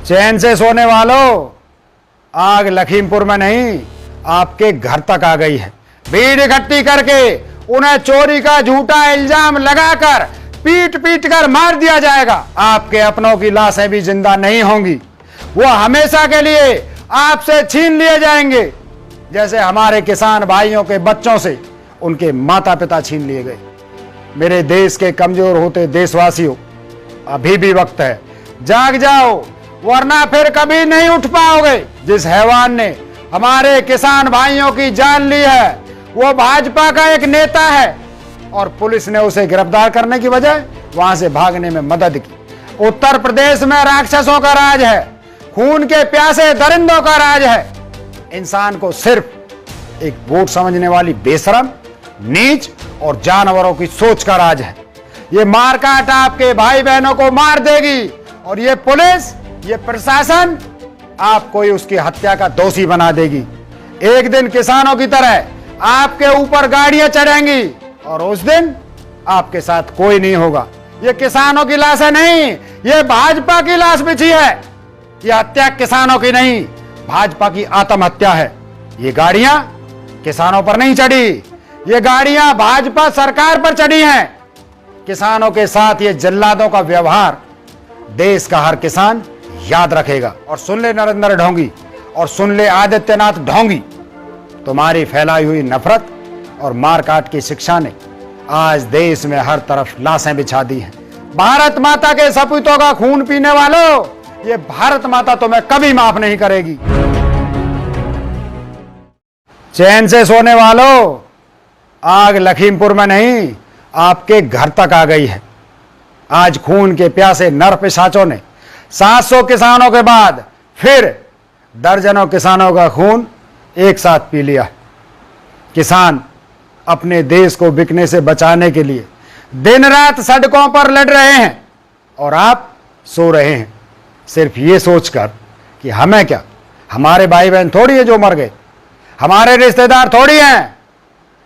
चैन से सोने वालों, आग लखीमपुर में नहीं आपके घर तक आ गई है। भीड़ इकट्ठी करके उन्हें चोरी का झूठा इल्जाम लगाकर पीट पीट कर मार दिया जाएगा। आपके अपनों की लाशें भी जिंदा नहीं होंगी, वो हमेशा के लिए आपसे छीन लिए जाएंगे, जैसे हमारे किसान भाइयों के बच्चों से उनके माता पिता छीन लिए गए। मेरे देश के कमजोर होते देशवासियों, अभी भी वक्त है, जाग जाओ, वरना फिर कभी नहीं उठ पाओगे। जिस हैवान ने हमारे किसान भाइयों की जान ली है वो भाजपा का एक नेता है और पुलिस ने उसे गिरफ्तार करने की बजाय वहां से भागने में मदद की। उत्तर प्रदेश में राक्षसों का राज है, खून के प्यासे दरिंदों का राज है। इंसान को सिर्फ एक वोट समझने वाली बेशरम, नीच और जानवरों की सोच का राज है। ये मारकाट आपके भाई बहनों को मार देगी और ये पुलिस, ये प्रशासन आपको ही उसकी हत्या का दोषी बना देगी। एक दिन किसानों की तरह आपके ऊपर गाड़ियां चढ़ेंगी और उस दिन आपके साथ कोई नहीं होगा। ये किसानों की लाश है नहीं, ये भाजपा की लाश बिछी है। ये हत्या किसानों की नहीं, भाजपा की आत्महत्या है। ये गाड़ियां किसानों पर नहीं चढ़ी, ये गाड़ियां भाजपा सरकार पर चढ़ी हैं। किसानों के साथ ये जल्लादों का व्यवहार देश का हर किसान याद रखेगा। और सुन ले नरेंद्र ढोंगी, और सुन ले आदित्यनाथ ढोंगी, तुम्हारी फैलाई हुई नफरत और मारकाट की शिक्षा ने आज देश में हर तरफ लाशें बिछा दी हैं। भारत माता के सपूतों का खून पीने वालों, ये भारत माता तुम्हें कभी माफ नहीं करेगी। चैन से सोने वालों, आग लखीमपुर में नहीं आपके घर तक आ गई है। आज खून के प्यासे नर पिशाचों ने 700 किसानों के बाद फिर दर्जनों किसानों का खून एक साथ पी लिया। किसान अपने देश को बिकने से बचाने के लिए दिन रात सड़कों पर लड़ रहे हैं और आप सो रहे हैं, सिर्फ ये सोचकर कि हमें क्या, हमारे भाई बहन थोड़ी है जो मर गए, हमारे रिश्तेदार थोड़ी हैं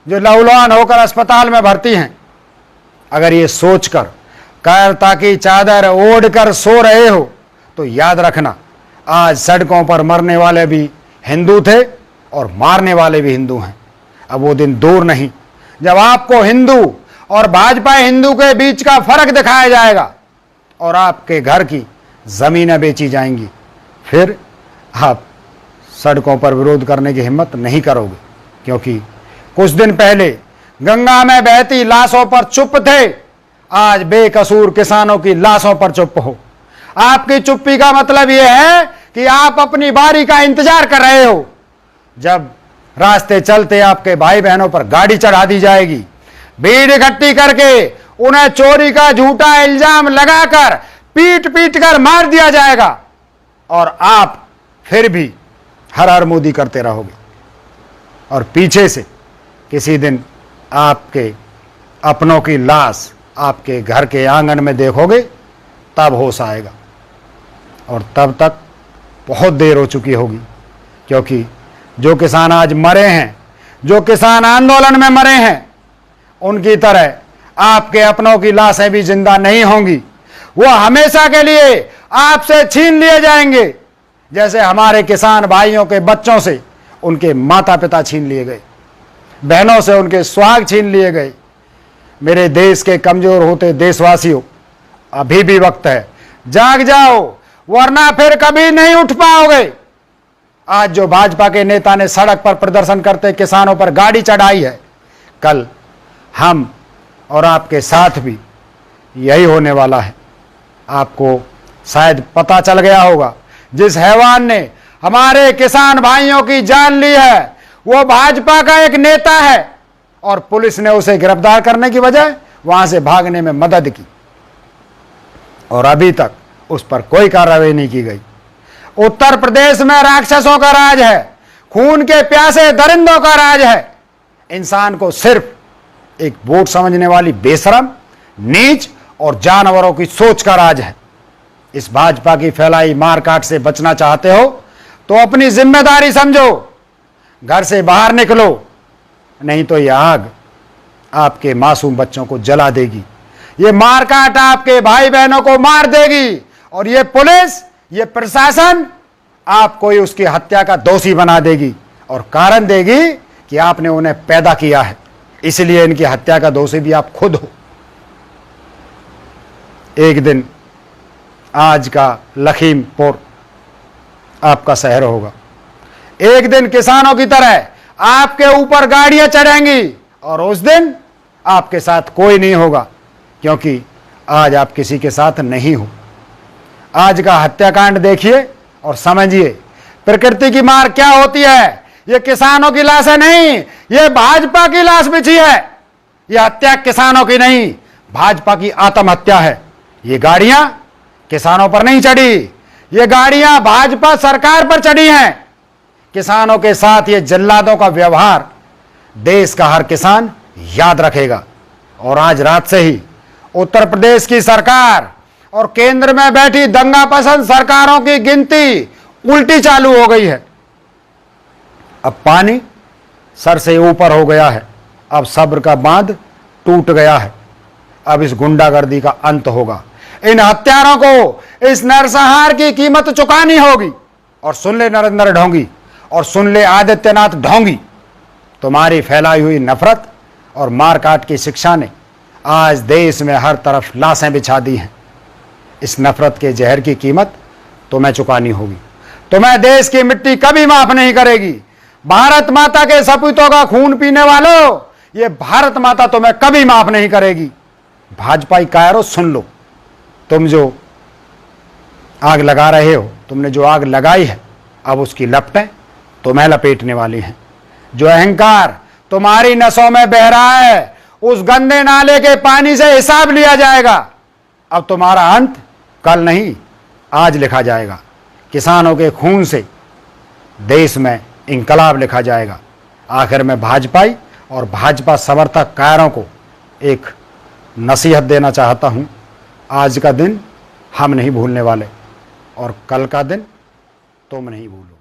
जो लहूलुहान होकर अस्पताल में भर्ती हैं। अगर ये सोचकर कायरता की चादर ओढ़कर सो रहे हो तो याद रखना, आज सड़कों पर मरने वाले भी हिंदू थे और मारने वाले भी हिंदू हैं। अब वो दिन दूर नहीं जब आपको हिंदू और भाजपा हिंदू के बीच का फर्क दिखाया जाएगा और आपके घर की जमीनें बेची जाएंगी। फिर आप सड़कों पर विरोध करने की हिम्मत नहीं करोगे, क्योंकि कुछ दिन पहले गंगा में बहती लाशों पर चुप थे, आज बेकसूर किसानों की लाशों पर चुप हो। आपकी चुप्पी का मतलब यह है कि आप अपनी बारी का इंतजार कर रहे हो, जब रास्ते चलते आपके भाई बहनों पर गाड़ी चढ़ा दी जाएगी। भीड़ इकट्ठी करके उन्हें चोरी का झूठा इल्जाम लगाकर पीट पीट कर मार दिया जाएगा और आप फिर भी हर हर मोदी करते रहोगे और पीछे से किसी दिन आपके अपनों की लाश आपके घर के आंगन में देखोगे, तब होश आएगा और तब तक बहुत देर हो चुकी होगी। क्योंकि जो किसान आज मरे हैं, जो किसान आंदोलन में मरे हैं, उनकी तरह आपके अपनों की लाशें भी जिंदा नहीं होंगी, वो हमेशा के लिए आपसे छीन लिए जाएंगे, जैसे हमारे किसान भाइयों के बच्चों से उनके माता पिता छीन लिए गए, बहनों से उनके सुहाग छीन लिए गए। मेरे देश के कमजोर होते देशवासियों, अभी भी वक्त है, जाग जाओ, वरना फिर कभी नहीं उठ पाओगे। आज जो भाजपा के नेता ने सड़क पर प्रदर्शन करते किसानों पर गाड़ी चढ़ाई है, कल हम और आपके साथ भी यही होने वाला है। आपको शायद पता चल गया होगा, जिस हैवान ने हमारे किसान भाइयों की जान ली है वो भाजपा का एक नेता है और पुलिस ने उसे गिरफ्तार करने की बजाय वहां से भागने में मदद की और अभी तक उस पर कोई कार्रवाई नहीं की गई। उत्तर प्रदेश में राक्षसों का राज है, खून के प्यासे दरिंदों का राज है। इंसान को सिर्फ एक वोट समझने वाली बेशरम, नीच और जानवरों की सोच का राज है। इस भाजपा की फैलाई मारकाट से बचना चाहते हो तो अपनी जिम्मेदारी समझो, घर से बाहर निकलो, नहीं तो यह आग आपके मासूम बच्चों को जला देगी, ये मारकाट आपके भाई बहनों को मार देगी और ये पुलिस, ये प्रशासन आपको ही उसकी हत्या का दोषी बना देगी और कारण देगी कि आपने उन्हें पैदा किया है, इसलिए इनकी हत्या का दोषी भी आप खुद हो। एक दिन आज का लखीमपुर आपका शहर होगा। एक दिन किसानों की तरह आपके ऊपर गाड़ियां चढ़ेंगी और उस दिन आपके साथ कोई नहीं होगा, क्योंकि आज आप किसी के साथ नहीं हो। आज का हत्याकांड देखिए और समझिए प्रकृति की मार क्या होती है। ये किसानों की लाश है नहीं, ये भाजपा की लाश बिछी है। ये हत्या किसानों की नहीं, भाजपा की आत्महत्या है। ये गाड़ियां किसानों पर नहीं चढ़ी, ये गाड़ियां भाजपा सरकार पर चढ़ी हैं। किसानों के साथ ये जल्लादों का व्यवहार देश का हर किसान याद रखेगा। और आज रात से ही उत्तर प्रदेश की सरकार और केंद्र में बैठी दंगा पसंद सरकारों की गिनती उल्टी चालू हो गई है। अब पानी सर से ऊपर हो गया है, अब सब्र का बांध टूट गया है। अब इस गुंडागर्दी का अंत होगा। इन हत्यारों को इस नरसंहार की कीमत चुकानी होगी। और सुन ले नरेंद्र ढोंगी, और सुन ले आदित्यनाथ ढोंगी, तुम्हारी फैलाई हुई नफरत और मारकाट की शिक्षा ने आज देश में हर तरफ लाशें बिछा दी हैं। इस नफरत के जहर की कीमत तुम्हें चुकानी होगी। तुम्हें देश की मिट्टी कभी माफ नहीं करेगी। भारत माता के सपूतों का खून पीने वालों, ये भारत माता तुम्हें कभी माफ नहीं करेगी। भाजपाई कायरों, सुन लो, तुम जो आग लगा रहे हो, तुमने जो आग लगाई है, अब उसकी लपटें तुम्हें लपेटने वाली हैं। जो अहंकार तुम्हारी नसों में बह रहा है, उस गंदे नाले के पानी से हिसाब लिया जाएगा। अब तुम्हारा अंत कल नहीं, आज लिखा जाएगा। किसानों के खून से देश में इंकलाब लिखा जाएगा। आखिर में भाजपाई और भाजपा समर्थक कायरों को एक नसीहत देना चाहता हूं। आज का दिन हम नहीं भूलने वाले, और कल का दिन तुम नहीं भूलो।